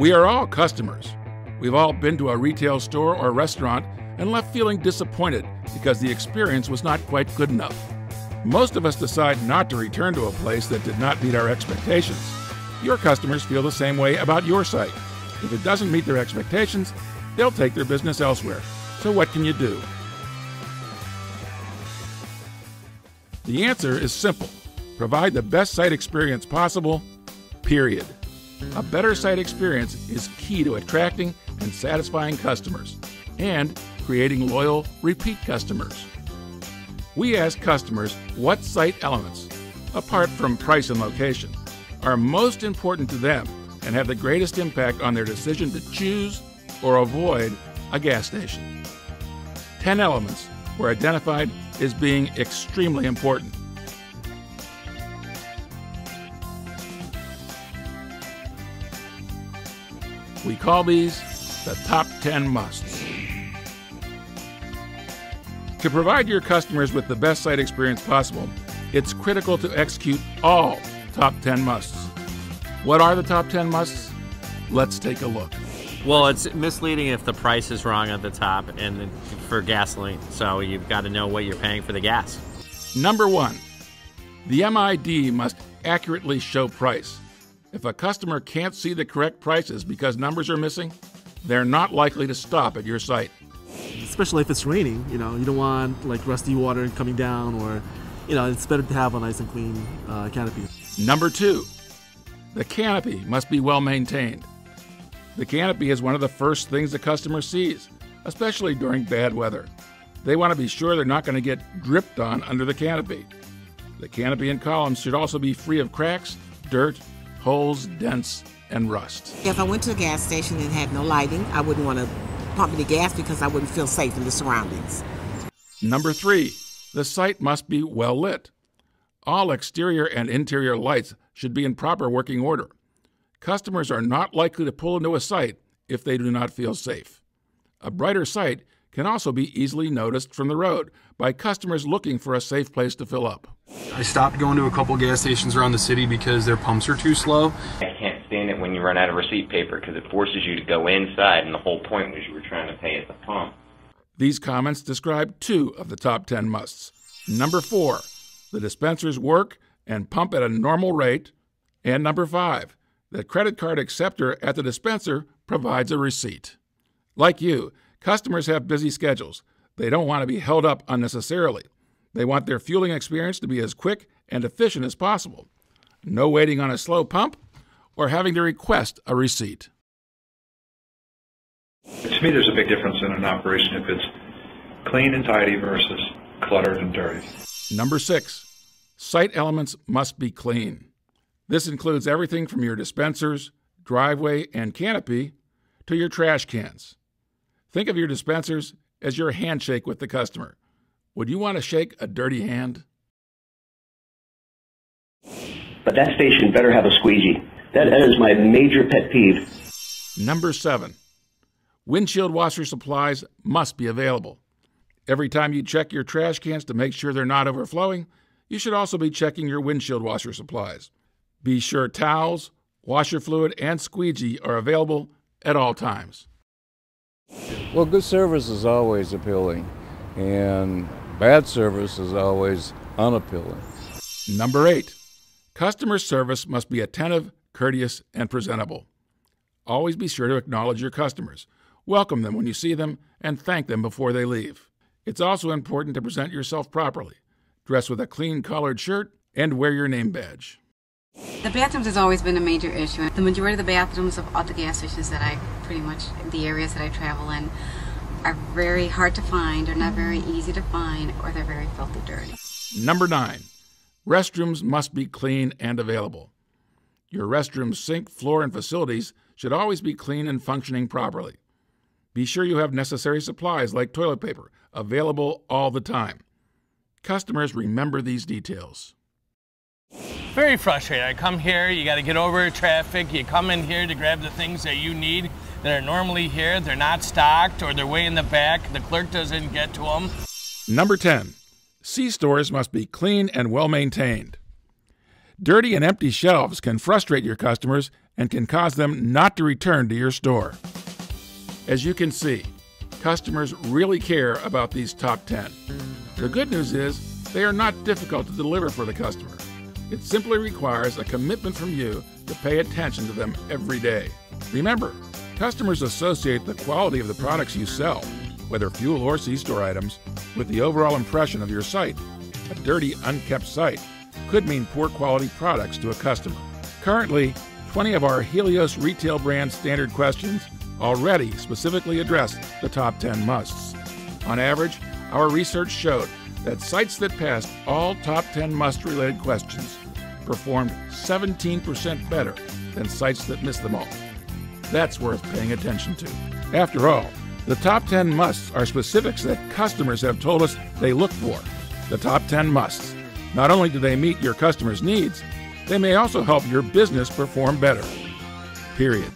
We are all customers. We've all been to a retail store or restaurant and left feeling disappointed because the experience was not quite good enough. Most of us decide not to return to a place that did not meet our expectations. Your customers feel the same way about your site. If it doesn't meet their expectations, they'll take their business elsewhere. So what can you do? The answer is simple. Provide the best site experience possible, period. A better site experience is key to attracting and satisfying customers and creating loyal, repeat customers. We ask customers what site elements, apart from price and location, are most important to them and have the greatest impact on their decision to choose or avoid a gas station. 10 elements were identified as being extremely important. We call these the top 10 musts. To provide your customers with the best site experience possible, it's critical to execute all top 10 musts. What are the top 10 musts? Let's take a look. Well, it's misleading if the price is wrong at the top and for gasoline, so you've got to know what you're paying for the gas. Number 1, the MID must accurately show price. If a customer can't see the correct prices because numbers are missing, they're not likely to stop at your site. Especially if it's raining, you don't want like rusty water coming down, or it's better to have a nice and clean canopy. Number 2, the canopy must be well maintained. The canopy is one of the first things the customer sees, especially during bad weather. They want to be sure they're not going to get dripped on under the canopy. The canopy and columns should also be free of cracks, dirt, holes, dents, and rust. If I went to a gas station and had no lighting, I wouldn't want to pump any gas because I wouldn't feel safe in the surroundings. Number 3, the site must be well lit. All exterior and interior lights should be in proper working order. Customers are not likely to pull into a site if they do not feel safe. A brighter site can also be easily noticed from the road by customers looking for a safe place to fill up. I stopped going to a couple gas stations around the city because their pumps are too slow. I can't stand it when you run out of receipt paper because it forces you to go inside, and the whole point was you were trying to pay at the pump. These comments describe 2 of the top 10 musts. Number 4, the dispensers work and pump at a normal rate. And number 5, the credit card acceptor at the dispenser provides a receipt. Like you, customers have busy schedules. They don't want to be held up unnecessarily. They want their fueling experience to be as quick and efficient as possible. No waiting on a slow pump or having to request a receipt. To me, there's a big difference in an operation if it's clean and tidy versus cluttered and dirty. Number 6, site elements must be clean. This includes everything from your dispensers, driveway, and canopy to your trash cans. Think of your dispensers as your handshake with the customer. Would you want to shake a dirty hand? But that station better have a squeegee. That is my major pet peeve. Number 7, windshield washer supplies must be available. Every time you check your trash cans to make sure they're not overflowing, you should also be checking your windshield washer supplies. Be sure towels, washer fluid, and squeegee are available at all times. Well, good service is always appealing, and bad service is always unappealing. Number 8, customer service must be attentive, courteous, and presentable. Always be sure to acknowledge your customers, welcome them when you see them, and thank them before they leave. It's also important to present yourself properly. Dress with a clean collared shirt and wear your name badge. The bathrooms has always been a major issue. The majority of the bathrooms of all the gas stations that the areas that I travel in, are very hard to find, or not very easy to find, or they're very filthy dirty. Number 9, restrooms must be clean and available. Your restroom sink, floor, and facilities should always be clean and functioning properly. Be sure you have necessary supplies like toilet paper available all the time. Customers remember these details. Very frustrating. I come here, you got to get over traffic, you come in here to grab the things that you need that are normally here, they're not stocked or they're way in the back, the clerk doesn't get to them. Number 10, C-stores must be clean and well maintained. Dirty and empty shelves can frustrate your customers and can cause them not to return to your store. As you can see, customers really care about these top 10. The good news is they are not difficult to deliver for the customer. It simply requires a commitment from you to pay attention to them every day. Remember, customers associate the quality of the products you sell, whether fuel or C-store items, with the overall impression of your site. A dirty, unkept site could mean poor quality products to a customer. Currently, 20 of our Helios retail brand standard questions already specifically address the top 10 musts. On average, our research showed that sites that passed all top 10 must-related questions performed 17% better than sites that missed them all. That's worth paying attention to. After all, the top 10 musts are specifics that customers have told us they look for. The top 10 musts. Not only do they meet your customers' needs, they may also help your business perform better. Period.